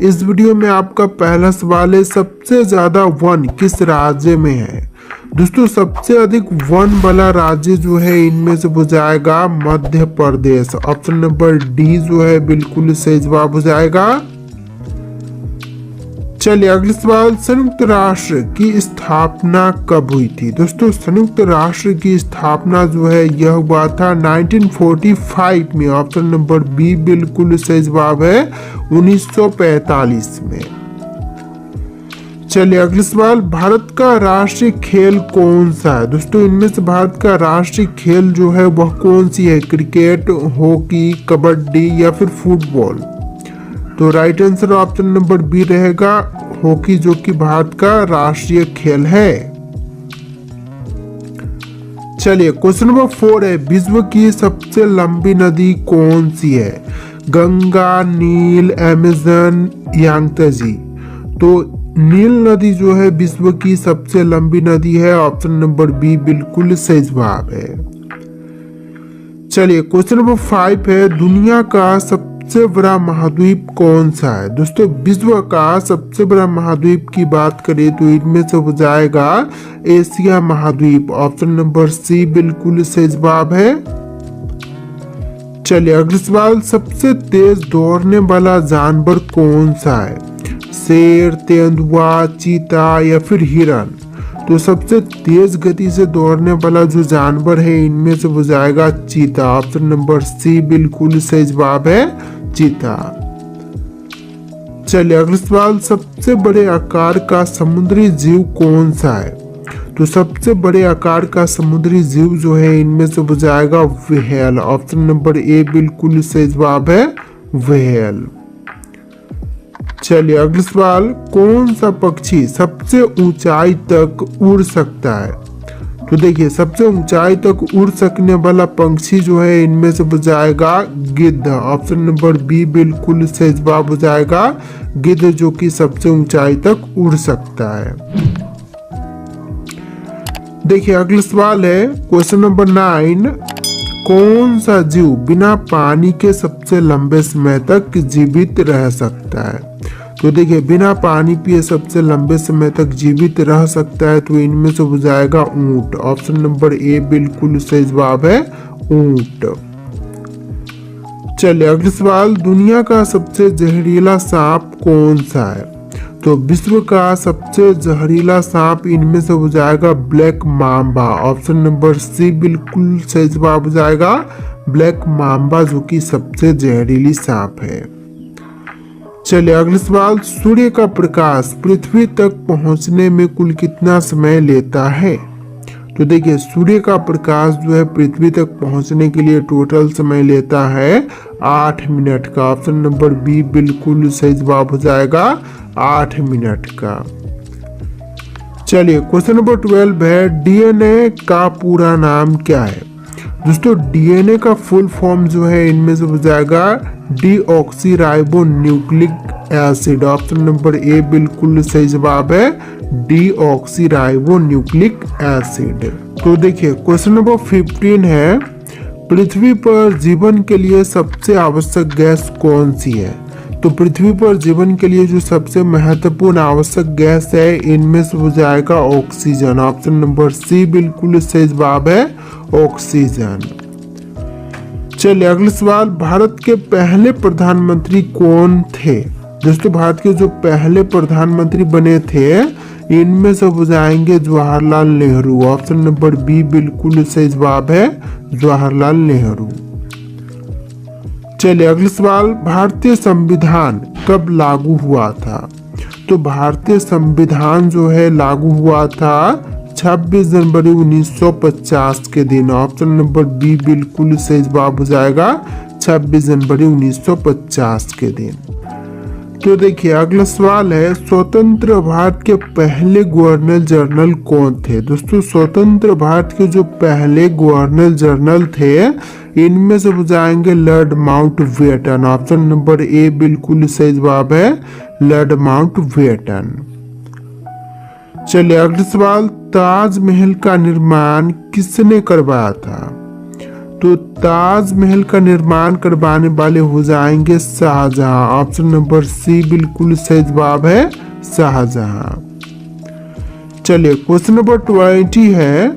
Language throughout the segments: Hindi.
इस वीडियो में आपका पहला सवाल है, सबसे ज्यादा वन किस राज्य में है। दोस्तों सबसे अधिक वन वाला राज्य जो है इनमें से हो जाएगा Madhya Pradesh. Option number D जो है बिल्कुल सही जवाब हो जाएगा। चलिए अगले सवाल, संयुक्त राष्ट्र की स्थापना कब हुई थी। दोस्तों संयुक्त राष्ट्र की स्थापना जो है यह हुआ था 1945 में। ऑप्शन नंबर बी बिल्कुल सही जवाब है 1945 में। चलिए अगले सवाल, भारत का राष्ट्रीय खेल कौन सा है। दोस्तों इनमें से भारत का राष्ट्रीय खेल जो है वह कौन सी है, क्रिकेट, हॉकी, कबड्डी या फिर फुटबॉल। तो right answer option number B रहेगा हॉकी, जो कि भारत का राष्ट्रीय खेल है। चलिए क्वेश्चन नंबर 4 है, विश्व की सबसे लंबी नदी कौन सी है। गंगा, नील, अमेजन, यांगत्जे। तो नील नदी जो है विश्व की सबसे लंबी नदी है। ऑप्शन नंबर बी बिल्कुल सही जवाब है। चलिए क्वेश्चन नंबर 5 है, दुनिया का सबसे बड़ा महाद्वीप कौन सा है। दोस्तों विश्व का सबसे बड़ा महाद्वीप की बात करें तो इनमें से हो जाएगा एशिया महाद्वीप। ऑप्शन नंबर सी बिल्कुल सही जवाब है। चलिए अगले सवाल, सबसे तेज दौड़ने वाला जानवर कौन सा है। शेर, तेंदुआ, चीता या फिर हिरन। तो सबसे तेज गति से दौड़ने वाला जो जानवर है इनमें से हो जाएगा चीता। ऑप्शन नंबर सी बिल्कुल सही जवाब है, चीता। चलिए अगले सवाल, सबसे बड़े आकार का समुद्री जीव कौन सा है। तो सबसे बड़े आकार का समुद्री जीव जो है इनमें से हो जाएगा व्हेल। ऑप्शन नंबर ए बिल्कुल सही जवाब है, व्हेल। चलिए अगले सवाल, कौन सा पक्षी सबसे ऊंचाई तक उड़ सकता है। तो देखिए सबसे ऊंचाई तक उड़ सकने वाला पंछी जो है इनमें से हो जाएगा गिद्ध। ऑप्शन नंबर बी बिल्कुल सही जवाब हो जाएगा, गिद्ध, जो कि सबसे ऊंचाई तक उड़ सकता है। देखिए अगला सवाल है क्वेश्चन नंबर 9, कौन सा जीव बिना पानी के सबसे लंबे समय तक जीवित रह सकता है। तो देखिए बिना पानी पिए सबसे लंबे समय तक जीवित रह सकता है तो इनमें से हो जाएगा ऊंट। ऑप्शन नंबर ए बिल्कुल सही जवाब है, ऊंट। चलिए अगले सवाल, दुनिया का सबसे जहरीला सांप कौन सा है। तो विश्व का सबसे जहरीला सांप इनमें से हो जाएगा black mamba. Option number C बिल्कुल सही जवाब हो जाएगा, ब्लैक माम्बा, जो कि सबसे जहरीली सांप है। चलिए अगले सवाल, सूर्य का प्रकाश पृथ्वी तक पहुंचने में कुल कितना समय लेता है। तो देखिए सूर्य का प्रकाश जो है पृथ्वी तक पहुंचने के लिए टोटल समय लेता है 8 मिनट का। ऑप्शन नंबर बी बिल्कुल सही जवाब हो जाएगा, 8 मिनट का। चलिए क्वेश्चन नंबर 12 है, डीएनए का पूरा नाम क्या है। दोस्तों डीएनए का फुल फॉर्म जो है इनमें से हो जाएगा deoxyribo nucleic acid. Option number A बिल्कुल सही जवाब है, डीऑक्सीराइबो न्यूक्लिक एसिड। तो देखिए क्वेश्चन नंबर 15 है, पृथ्वी पर जीवन के लिए सबसे आवश्यक गैस कौन सी है। तो पृथ्वी पर जीवन के लिए जो सबसे महत्वपूर्ण आवश्यक गैस है इनमें से हो जाएगा ऑक्सीजन। ऑप्शन नंबर सी बिल्कुल सही जवाब है, ऑक्सीजन। चलिए अगले सवाल, भारत के पहले प्रधानमंत्री कौन थे। दोस्तों भारत के जो पहले प्रधानमंत्री बने थे इनमें से हो जाएंगे Jawaharlal Nehru. Option number B बिल्कुल सही जवाब है, जवाहरलाल नेहरू। चलिए अगले सवाल, भारतीय संविधान कब लागू हुआ था। तो भारतीय संविधान जो है लागू हुआ था 26 जनवरी 1950 के दिन। ऑप्शन नंबर बी बिल्कुल सही जवाब हो जाएगा, 26 जनवरी 1950 के दिन। तो देखिए अगला सवाल है, स्वतंत्र भारत के पहले गवर्नर जनरल कौन थे। दोस्तों स्वतंत्र भारत के जो पहले गवर्नर जनरल थे इनमें से हो जाएंगे Lord Mountbatten. Option number A बिल्कुल सही जवाब है, लॉर्ड माउंटबेटन। चलिए अगले सवाल, ताजमहल का निर्माण किसने करवाया था। तो ताजमहल का निर्माण करवाने वाले हो जाएंगे शाहजहां। ऑप्शन नंबर सी बिल्कुल सही जवाब है, शाहजहां। चलिए क्वेश्चन नंबर 20 है,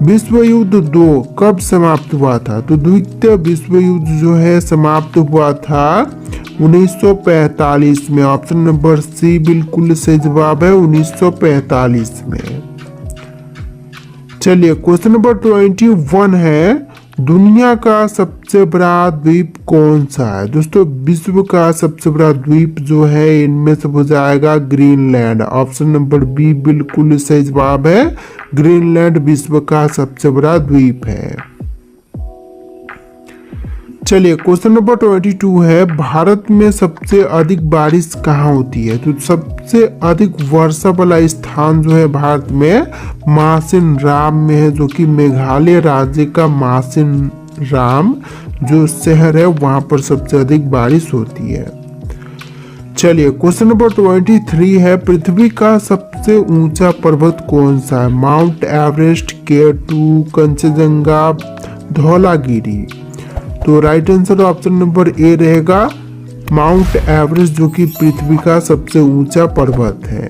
विश्व युद्ध 2 कब समाप्त हुआ था? तो द्वितीय विश्व युद्ध जो है समाप्त हुआ था 1945 में। ऑप्शन नंबर सी बिल्कुल सही जवाब है, 1945 में। चलिए क्वेश्चन नंबर 21 है, दुनिया का सबसे बड़ा द्वीप कौन सा है? दोस्तों विश्व का सबसे बड़ा द्वीप जो है इनमें से हो जाएगा ग्रीनलैंड। ऑप्शन नंबर बी बिल्कुल सही जवाब है, ग्रीनलैंड विश्व का सबसे बड़ा द्वीप है। चलिए क्वेश्चन नंबर 22 है, भारत में सबसे अधिक बारिश कहाँ होती है? तो सबसे अधिक वर्षा वाला स्थान जो है भारत में मासिन राम में है, जो कि मेघालय राज्य का मासिन राम जो शहर है वहां पर सबसे अधिक बारिश होती है। चलिए क्वेश्चन नंबर 23 है, पृथ्वी का सबसे ऊंचा पर्वत कौन सा है? Mount Everest, K2, Kanchenjunga, Dhaulagiri. तो right answer option number A रहेगा, माउंट एवरेस्ट, जो कि पृथ्वी का सबसे ऊंचा पर्वत है।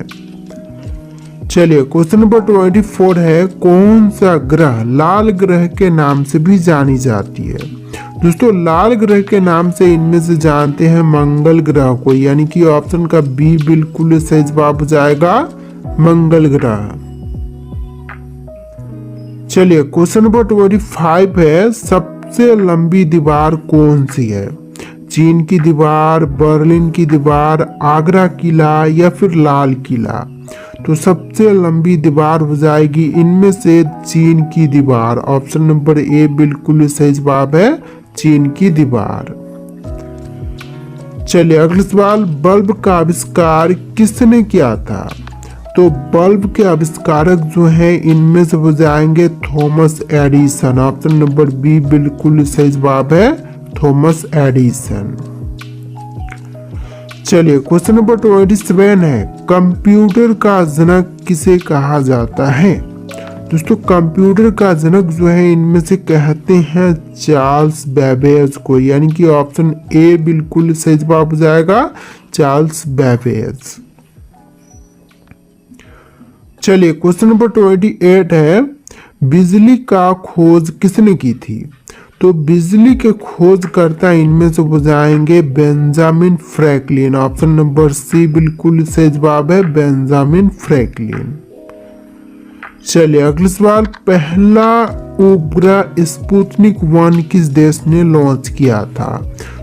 चलिए क्वेश्चन नंबर 24 है, कौन सा ग्रह लाल ग्रह के नाम से भी जानी जाती है? दोस्तों लाल ग्रह के नाम से इनमें से जानते हैं मंगल ग्रह को, यानी कि ऑप्शन का बी बिल्कुल सही जवाब हो जाएगा, मंगल ग्रह। चलिए क्वेश्चन नंबर 25 है, सबसे लंबी दीवार कौन सी है? चीन की दीवार, बर्लिन की दीवार, आगरा किला या फिर लाल किला? तो सबसे लंबी दीवार हो जाएगी इनमें से चीन की दीवार। ऑप्शन नंबर ए बिल्कुल सही जवाब है, चीन की दीवार। चलिए अगला सवाल, बल्ब का आविष्कार किसने किया था? तो बल्ब के आविष्कारक जो हैं इनमें से हो जाएंगे Thomas Edison. Option number B बिल्कुल सही जवाब है, थॉमस एडिसन। चलिए क्वेश्चन नंबर 27 है, कंप्यूटर का जनक किसे कहा जाता है? दोस्तों कंप्यूटर का जनक जो है इनमें से कहते हैं चार्ल्स बेबेज को, यानी कि ऑप्शन ए बिल्कुल सही जवाब हो जाएगा, चार्ल्स बेबेज। चलिए क्वेश्चन नंबर 28 है, बिजली का खोज किसने की थी? तो बिजली के खोजकर्ता इनमें से हो जाएंगे Benjamin Franklin. Option number C बिल्कुल सही जवाब है, बेंजामिन फ्रैंकलिन। चलिए अगला सवाल, पहला उपग्रह स्पुतनिक 1 किस देश ने लॉन्च किया था?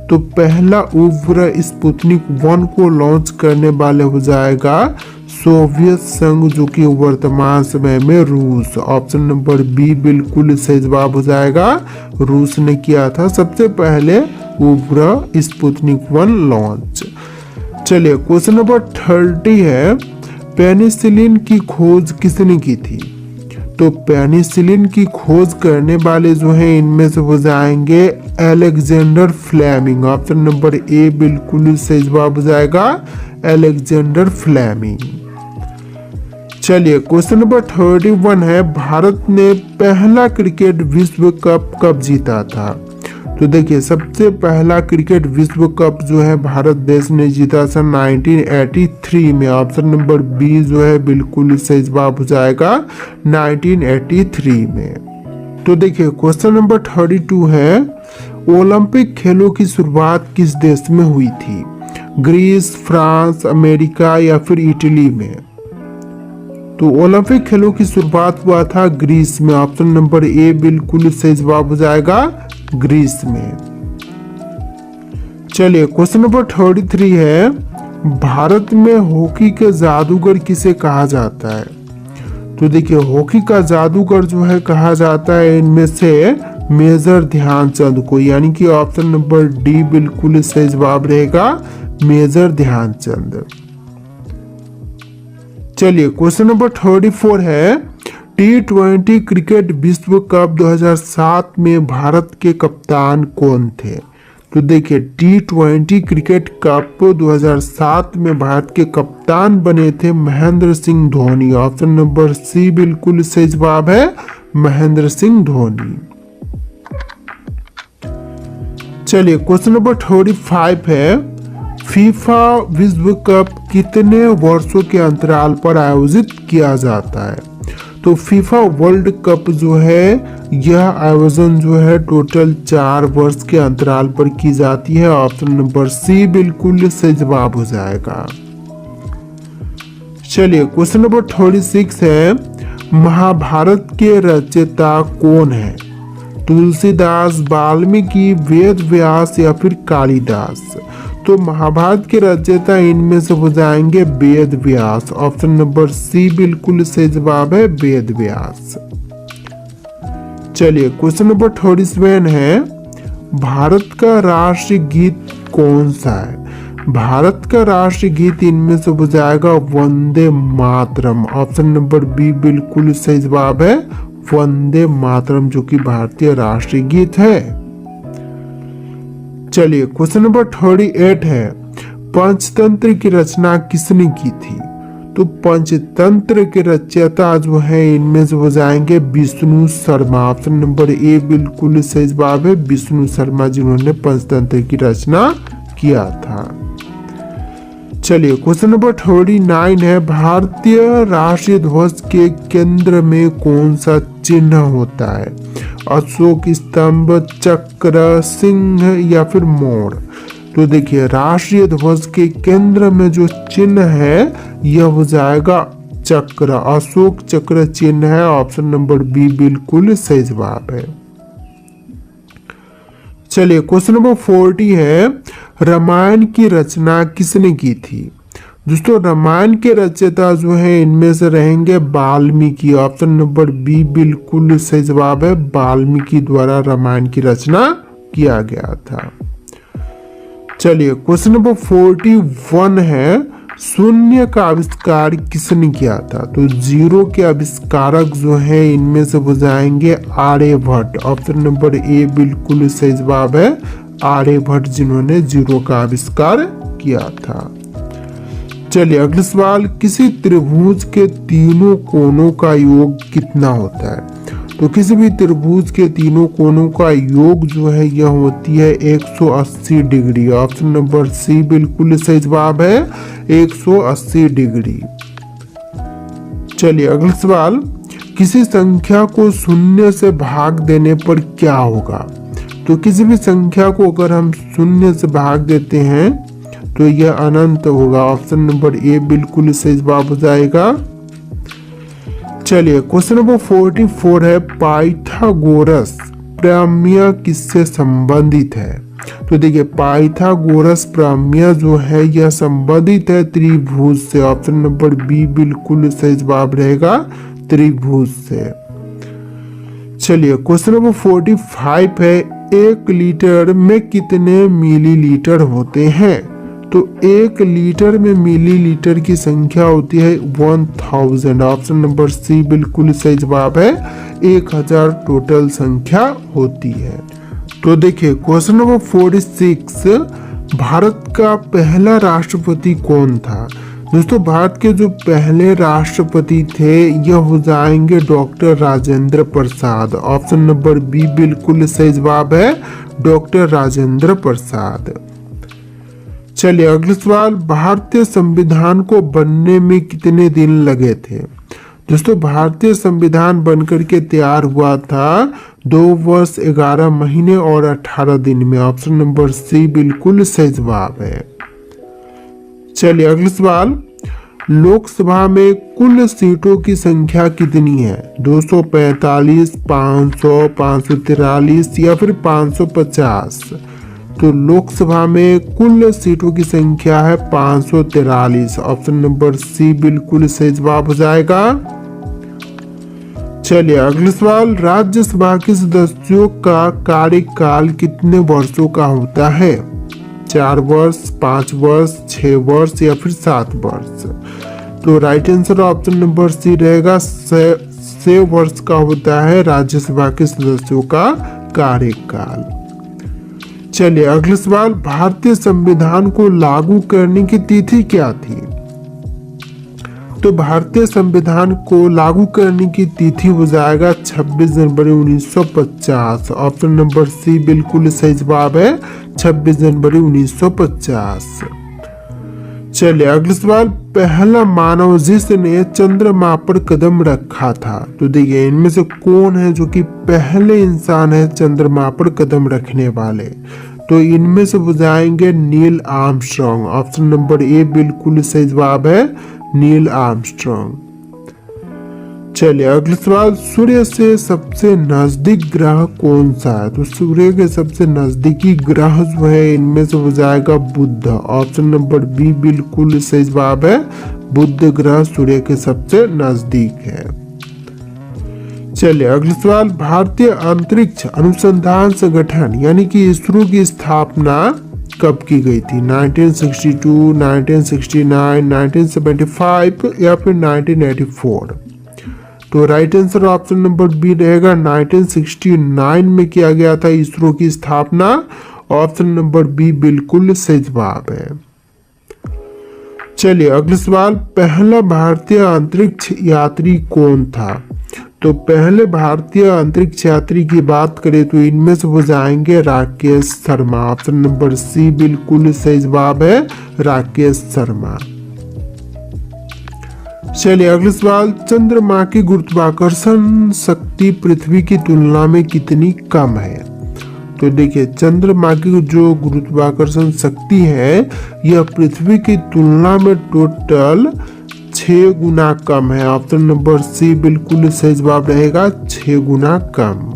तो पहला उपग्रह स्पुतनिक 1 को लॉन्च करने वाले हो जाएगा सोवियत संघ, जो कि वर्तमान समय में रूस। ऑप्शन नंबर बी बिल्कुल सही जवाब हो जाएगा, रूस ने किया था सबसे पहले उपग्रह स्पुतनिक 1 लॉन्च। चलिए क्वेश्चन नंबर 30 है, पेनिसिलिन की खोज किसने की थी? तो पेनिसिलिन की खोज करने वाले जो हैं इनमें से हो जाएंगे Alexander Fleming. Option number A बिल्कुल सही जवाब हो जाएगा, अलेक्जेंडर फ्लेमिंग। चलिए क्वेश्चन नंबर 31 है, भारत ने पहला क्रिकेट विश्व कप कब जीता था? तो देखिए सबसे पहला क्रिकेट विश्व कप जो है भारत देश ने जीता था 1983 में। ऑप्शन नंबर बी जो है बिल्कुल सही जवाब हो जाएगा, 1983 में। तो देखिए क्वेश्चन नंबर 32 है, ओलंपिक खेलों की शुरुआत किस देश में हुई थी? ग्रीस, फ्रांस, अमेरिका या फिर इटली में? तो ओलंपिक खेलों की शुरुआत हुआ था ग्रीस में। ऑप्शन नंबर ए बिल्कुल सही जवाब हो जाएगा, ग्रीस में। चलिए क्वेश्चन नंबर 33 है, भारत में हॉकी के जादूगर किसे कहा जाता है? तो देखिए हॉकी का जादूगर जो है कहा जाता है इनमें से मेजर ध्यानचंद को, यानी कि ऑप्शन नंबर डी बिल्कुल सही जवाब रहेगा, मेजर ध्यानचंद। चलिए क्वेश्चन नंबर 34 है, T20 क्रिकेट विश्व कप 2007 में भारत के कप्तान कौन थे? तो देखिए T20 क्रिकेट कप 2007 में भारत के कप्तान बने थे Mahendra Singh Dhoni. Option number C बिल्कुल सही जवाब है, महेंद्र सिंह धोनी। चलिए क्वेश्चन नंबर 35 है, फीफा विश्व कप कितने वर्षों के अंतराल पर आयोजित किया जाता है? तो फीफा वर्ल्ड कप जो है यह आयोजन जो है टोटल 4 वर्ष के अंतराल पर की जाती है। ऑप्शन नंबर सी बिल्कुल सही जवाब हो जाएगा। चलिए क्वेश्चन नंबर 36 है, महाभारत के रचयिता कौन है? तुलसीदास, वाल्मीकि, वेद व्यास या फिर कालिदास? तो महाभारत के रचयिता इनमें से हो जाएंगे Ved Vyas. Option number C बिल्कुल सही जवाब है, वेद व्यास। चलिए क्वेश्चन नंबर 37 है, भारत का राष्ट्रीय गीत कौन सा है? भारत का राष्ट्रीय गीत इनमें से हो जाएगा Vande Mataram. Option number B बिल्कुल सही जवाब है, वंदे मातरम, जो कि भारतीय राष्ट्रीय गीत है। चलिए क्वेश्चन नंबर 38 है, पंचतंत्र की रचना किसने की थी? तो पंचतंत्र के रचयिता जो है इनमें से हो जाएंगे Vishnu Sharma. Option number A बिल्कुल सही जवाब है, विष्णु शर्मा, जिन्होंने पंचतंत्र की रचना किया था। चलिए क्वेश्चन नंबर 39 है, भारतीय राष्ट्रीय ध्वज के केंद्र में कौन सा चिन्ह होता है? अशोक स्तंभ, चक्र, सिंह या फिर मोर? तो देखिए राष्ट्रीय ध्वज के केंद्र में जो चिन्ह है यह हो जाएगा चक्र, अशोक चक्र चिन्ह है। ऑप्शन नंबर बी बिल्कुल सही जवाब है। चलिए क्वेश्चन नंबर 40 है, रामायण की रचना किसने की थी? दोस्तों रामायण के रचयिता जो है इनमें से रहेंगे वाल्मीकि। ऑप्शन नंबर बी बिल्कुल सही जवाब है, वाल्मीकि द्वारा रामायण की रचना किया गया था। चलिए क्वेश्चन नंबर 41 है, शून्य का आविष्कार किसने किया था? तो जीरो के आविष्कारक जो है इनमें से हो जाएंगे आर्यभट्ट। ऑप्शन नंबर ए बिल्कुल सही जवाब है, आर्यभट्ट, जिन्होंने जीरो का आविष्कार किया था। चलिए अगला सवाल, किसी त्रिभुज के तीनों कोनों का योग कितना होता है? तो किसी भी त्रिभुज के तीनों कोनों का योग जो है यह होती है 180 डिग्री। ऑप्शन नंबर सी बिल्कुल सही जवाब है, 180 डिग्री। चलिए अगला सवाल, किसी संख्या को शून्य से भाग देने पर क्या होगा? तो किसी भी संख्या को अगर हम शून्य से भाग देते हैं तो यह अनंत होगा। ऑप्शन नंबर ए बिल्कुल सही जवाब हो जाएगा। चलिए क्वेश्चन नंबर 44 है, पाइथागोरस प्रमेय किससे संबंधित है? तो देखिए पाइथागोरस प्रमेय जो है यह संबंधित है त्रिभुज से। ऑप्शन नंबर बी बिल्कुल सही जवाब रहेगा, त्रिभुज से। चलिए क्वेश्चन नंबर 45 है, 1 लीटर में कितने मिलीलीटर होते हैं? तो 1 लीटर में मिलीलीटर की संख्या होती है 1000। ऑप्शन नंबर सी बिल्कुल सही जवाब है, 1000 टोटल संख्या होती है। तो देखिए क्वेश्चन नंबर 46, भारत का पहला राष्ट्रपति कौन था? दोस्तों भारत के जो पहले राष्ट्रपति थे यह हो जाएंगे doctor Rajendra Prasad. Option number B बिल्कुल सही जवाब है, डॉक्टर राजेंद्र प्रसाद। चलिए अगला सवाल, भारतीय संविधान को बनने में कितने दिन लगे थे? दोस्तों भारतीय संविधान बनकर के तैयार हुआ था 2 वर्ष 11 महीने और 18 दिन में। ऑप्शन नंबर सी बिल्कुल सही जवाब है। चलिए अगला सवाल, लोकसभा में कुल सीटों की संख्या कितनी है? 245, 500, 543 या फिर 550? तो लोकसभा में कुल सीटों की संख्या है 543। ऑप्शन नंबर सी बिल्कुल सही जवाब हो जाएगा। चलिए अगला सवाल, राज्यसभा के सदस्यों का कार्यकाल कितने वर्षों का होता है? 4 वर्ष, 5 वर्ष, 6 वर्ष या फिर 7 वर्ष? तो right answer option number C रहेगा, 6 वर्ष का होता है राज्यसभा के सदस्यों का कार्यकाल। चलिए अगला सवाल, भारतीय संविधान को लागू करने की तिथि क्या थी? तो भारतीय संविधान को लागू करने की तिथि हो जाएगा 26 जनवरी 1950। ऑप्शन नंबर सी बिल्कुल सही जवाब है, 26 जनवरी 1950। चलिए अगला सवाल, पहला मानव जिसने चंद्रमा पर कदम रखा था। तो देखिए इनमें से कौन है जो कि पहले इंसान है चंद्रमा पर कदम रखने वाले। तो इनमें से बुझाएंगे Neil Armstrong. Option number A बिल्कुल सही जवाब है, नील आर्मस्ट्रॉन्ग। चलिए अगला सवाल, सूर्य से सबसे नजदीक ग्रह कौन सा है। तो सूर्य के सबसे नजदीकी ग्रह जो है इनमें से हो जाएगा बुध। ऑप्शन नंबर बी बिल्कुल सही जवाब है, बुध ग्रह सूर्य के सबसे नजदीक है। चलिए अगला सवाल, भारतीय अंतरिक्ष अनुसंधान संगठन यानी कि इसरो की स्थापना कब की गई थी। 1962, 1969, 1975 या फिर 1984। तो right answer option number B रहेगा, 1969 में किया गया था इसरो की स्थापना। ऑप्शन नंबर बी बिल्कुल सही जवाब है। चलिए अगला सवाल, पहला भारतीय अंतरिक्ष यात्री कौन था। तो पहले भारतीय अंतरिक्ष यात्री की बात करें तो इनमें से हो जाएंगे Rakesh Sharma. Option number C बिल्कुल सही जवाब है, राकेश शर्मा। चलिए अगला सवाल, चंद्रमा की गुरुत्वाकर्षण शक्ति पृथ्वी की तुलना में कितनी कम है। तो देखिए चंद्रमा की जो गुरुत्वाकर्षण शक्ति है यह पृथ्वी की तुलना में टोटल 6 गुना कम है। ऑप्शन नंबर सी बिल्कुल सही जवाब रहेगा, 6 गुना कम।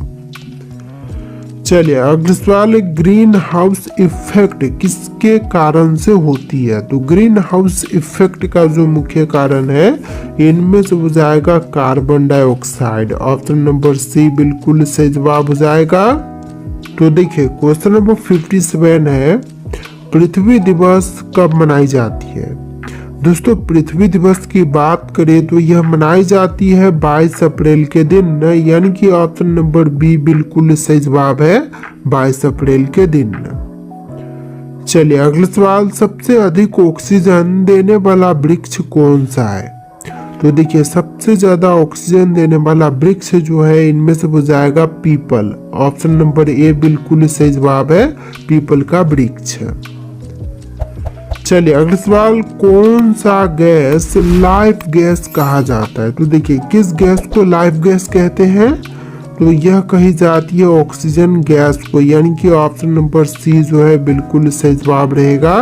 चलिए अगला सवाल, ग्रीन हाउस इफेक्ट किसके कारण से होती है। तो ग्रीन हाउस इफेक्ट का जो मुख्य कारण है इनमें से हो जाएगा carbon dioxide. Option number C बिल्कुल सही जवाब हो जाएगा। तो देखिए क्वेश्चन नंबर 57 है, पृथ्वी दिवस कब मनाई जाती है। दोस्तों पृथ्वी दिवस की बात करें तो यह मनाई जाती है 22 अप्रैल के दिन, यानी कि ऑप्शन नंबर बी बिल्कुल सही जवाब है, 22 अप्रैल के दिन। चलिए अगला सवाल, सबसे अधिक ऑक्सीजन देने वाला वृक्ष कौन सा है। तो देखिए सबसे ज्यादा ऑक्सीजन देने वाला वृक्ष जो है इनमें से हो जाएगा पीपल। ऑप्शन नंबर ए बिल्कुल सही जवाब है, पीपल का वृक्ष। चलिए अगला सवाल, कौन सा गैस लाइफ गैस कहा जाता है। तो देखिए किस गैस को लाइफ गैस कहते हैं। तो यह कही जाती है ऑक्सीजन गैस को, यानी कि ऑप्शन नंबर सी जो है बिल्कुल सही जवाब रहेगा।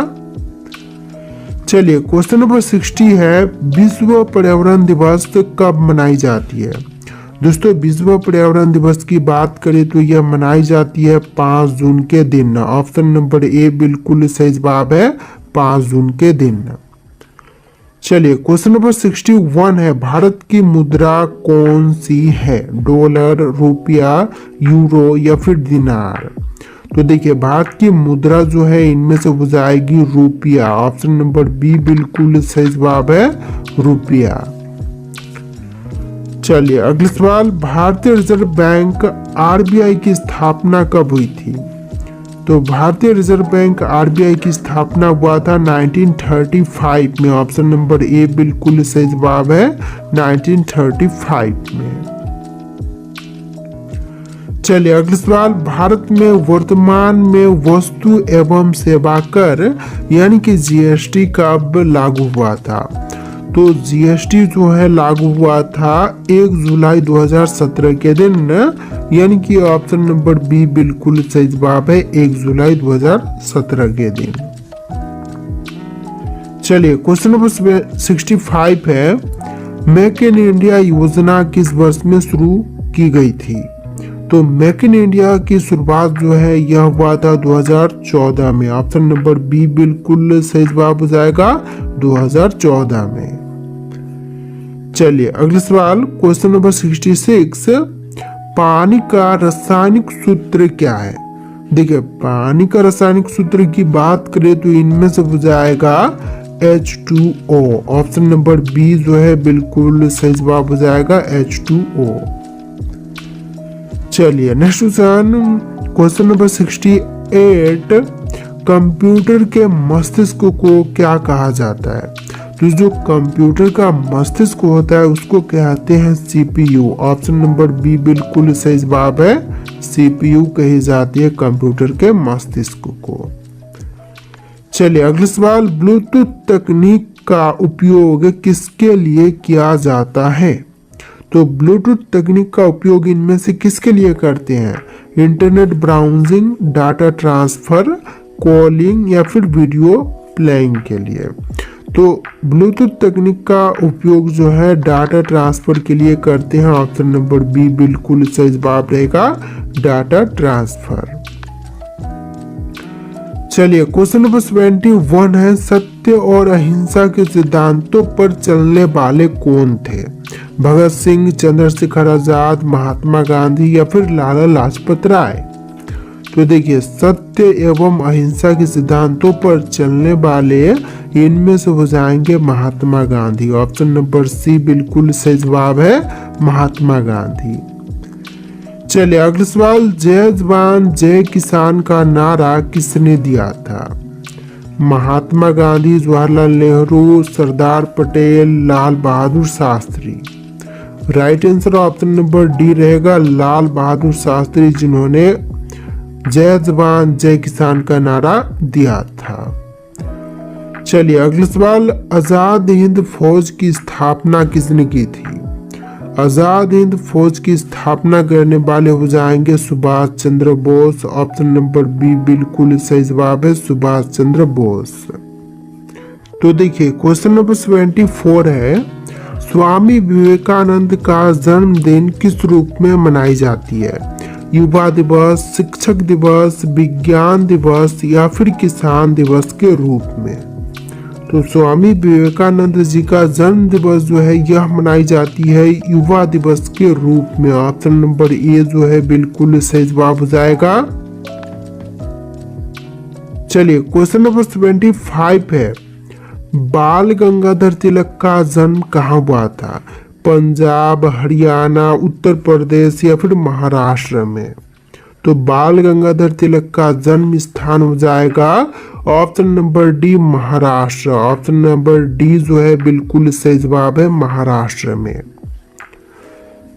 चलिए क्वेश्चन नंबर 60 है, विश्व पर्यावरण दिवस कब मनाई जाती है। दोस्तों विश्व पर्यावरण दिवस की बात करें तो यह मनाई जाती है 5 जून के दिन। ऑप्शन नंबर ए बिल्कुल सही जवाब है, 5 जून के दिन। चलिए क्वेश्चन नंबर 61 है, भारत की मुद्रा कौन सी है। डॉलर, रुपया, यूरो या फिर दिनार। तो देखिए भारत की मुद्रा जो है इनमें से हो जाएगी रुपया। ऑप्शन नंबर बी बिल्कुल सही जवाब है, रुपया। चलिए अगला सवाल, भारतीय रिजर्व बैंक आरबीआई की स्थापना कब हुई थी। तो भारतीय रिजर्व बैंक आरबीआई की स्थापना हुआ था 1935 में। ऑप्शन नंबर ए बिल्कुल सही जवाब है, 1935 में। चलिए अगला सवाल, भारत में वर्तमान में वस्तु एवं सेवा कर यानी कि जीएसटी कब लागू हुआ था। तो जीएसटी जो है लागू हुआ था 1 जुलाई 2017 के दिन, यानी कि ऑप्शन नंबर बी बिल्कुल सही जवाब है, 1 जुलाई 2017 के दिन। चलिए क्वेश्चन नंबर 65 है, मेक इन इंडिया योजना किस वर्ष में शुरू की गई थी। तो मेक इन इंडिया की शुरुआत जो है यह हुआ था 2014 में। ऑप्शन नंबर बी बिल्कुल सही जवाब हो जाएगा, 2014 में। चलिए अगला सवाल क्वेश्चन नंबर 66, पानी का रासायनिक सूत्र क्या है। देखिए पानी का रासायनिक सूत्र की बात करें तो इनमें से हो जाएगा H2O। ऑप्शन नंबर बी जो है बिल्कुल सही जवाब हो जाएगा, H2O। चलिए नेक्स्ट क्वेश्चन नंबर 68, कंप्यूटर के मस्तिष्क को क्या कहा जाता है। तो जो कंप्यूटर का मस्तिष्क होता है उसको कहते हैं सीपीयू। ऑप्शन नंबर बी बिल्कुल सही जवाब है, सीपीयू कही जाती है कंप्यूटर के मस्तिष्क को। चलिए अगला सवाल, ब्लूटूथ तकनीक का उपयोग किसके लिए किया जाता है? तो ब्लूटूथ तकनीक का उपयोग इनमें से किसके लिए करते हैं? Internet browsing, data transfer, calling या फिर वीडियो प्लेइंग के लिए। तो ब्लूटूथ तकनीक का उपयोग जो है डाटा ट्रांसफर के लिए करते हैं। ऑप्शन नंबर बी बिल्कुल सही जवाब रहेगा, डाटा ट्रांसफर। चलिए क्वेश्चन नंबर 71 है, सत्य और अहिंसा के सिद्धांतों पर चलने वाले कौन थे? भगत सिंह, चंद्रशेखर आजाद, महात्मा गांधी या फिर लाला लाजपत राय। तो देखिए सत्य एवं अहिंसा के सिद्धांतों पर चलने वाले इनमें से हो जाएंगे Mahatma Gandhi. Option number C बिल्कुल सही जवाब है, महात्मा गांधी। चलिए अगला सवाल, जय जवान जय किसान का नारा किसने दिया था? Mahatma Gandhi, Jawaharlal Nehru, Sardar Patel, Lal Bahadur Shastri. Right answer option number D रहेगा, लाल बहादुर शास्त्री, जिन्होंने जय जवान जय किसान का नारा दिया था। चलिए अगला सवाल, आजाद हिंद फौज की स्थापना किसने की थी? आजाद हिंद फौज की स्थापना करने वाले हो जाएंगे Subhash Chandra Bose. Option number B बिल्कुल सही जवाब है, सुभाष चंद्र बोस। तो देखिए क्वेश्चन नंबर 74 है, स्वामी विवेकानंद का जन्मदिन किस रूप में मनाई जाती है? युवा दिवस, शिक्षक दिवस, विज्ञान दिवस या फिर किसान दिवस के रूप में? तो स्वामी विवेकानंद जी का जन्म दिवस जो है यह मनाई जाती है युवा दिवस के रूप में। ऑप्शन नंबर ए जो है बिल्कुल सही जवाब हो जाएगा। चलिए क्वेश्चन नंबर 75 है, बाल गंगाधर तिलक का जन्म कहाँ हुआ था? पंजाब, हरियाणा, उत्तर प्रदेश या फिर महाराष्ट्र में? तो बाल गंगाधर तिलक का जन्म स्थान हो जाएगा option number D, Maharashtra. Option number D जो है बिल्कुल सही जवाब है, महाराष्ट्र में।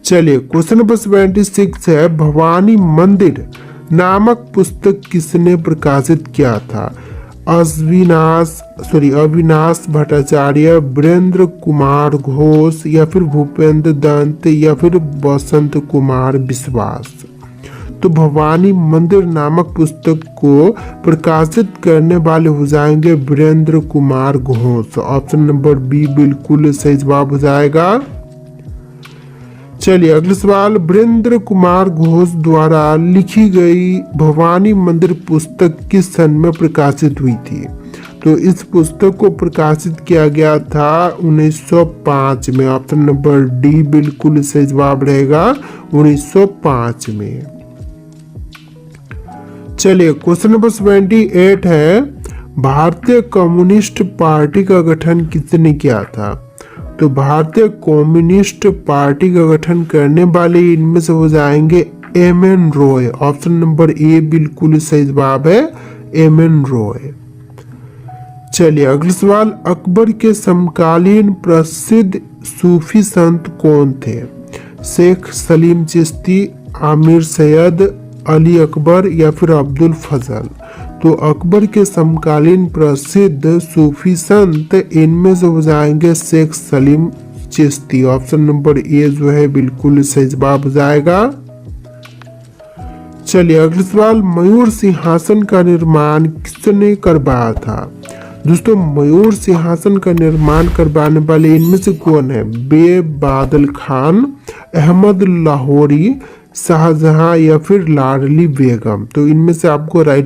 चलिए क्वेश्चन नंबर 76 है, भवानी मंदिर नामक पुस्तक किसने प्रकाशित किया था? अविनाश भट्टाचार्य, वीरेंद्र कुमार घोष या फिर भूपेंद्र दत्त या फिर बसंत कुमार विश्वास। तो भवानी मंदिर नामक पुस्तक को प्रकाशित करने वाले हो जाएंगे Virendra Kumar Ghosh. Option number B बिल्कुल सही जवाब हो जाएगा। चलिए अगला सवाल, वीरेंद्र कुमार घोष द्वारा लिखी गई भवानी मंदिर पुस्तक किस सन में प्रकाशित हुई थी? तो इस पुस्तक को प्रकाशित किया गया था 1905 में। ऑप्शन नंबर डी बिल्कुल सही जवाब रहेगा, 1905 में। चलिए क्वेश्चन नंबर 78 है, भारतीय कम्युनिस्ट पार्टी का गठन किसने किया था? तो भारतीय कम्युनिस्ट पार्टी का गठन करने वाले इनमें से हो जाएंगे M.N.. Roy. Option number A बिल्कुल सही जवाब है, एम.एन. रॉय। चलिए अगला सवाल, अकबर के समकालीन प्रसिद्ध सूफी संत कौन थे? शेख सलीम चिश्ती, आमिर सैयद, अली अकबर या फिर अब्दुल फजल। तो अकबर के समकालीन प्रसिद्ध सूफी संत इनमें से हो जाएंगे Sheikh Salim Chishti. Option number A जो है बिल्कुल सही जवाब हो जाएगा। चलिए अगला सवाल, मयूर सिंहासन का निर्माण किसने करवाया था? दोस्तों मयूर सिंहासन का निर्माण करवाने वाले इनमें से कौन है? बादल खान, अहमद लाहौरी, शाहजहां या फिर लाडली बेगम। तो इनमें से आपको राइट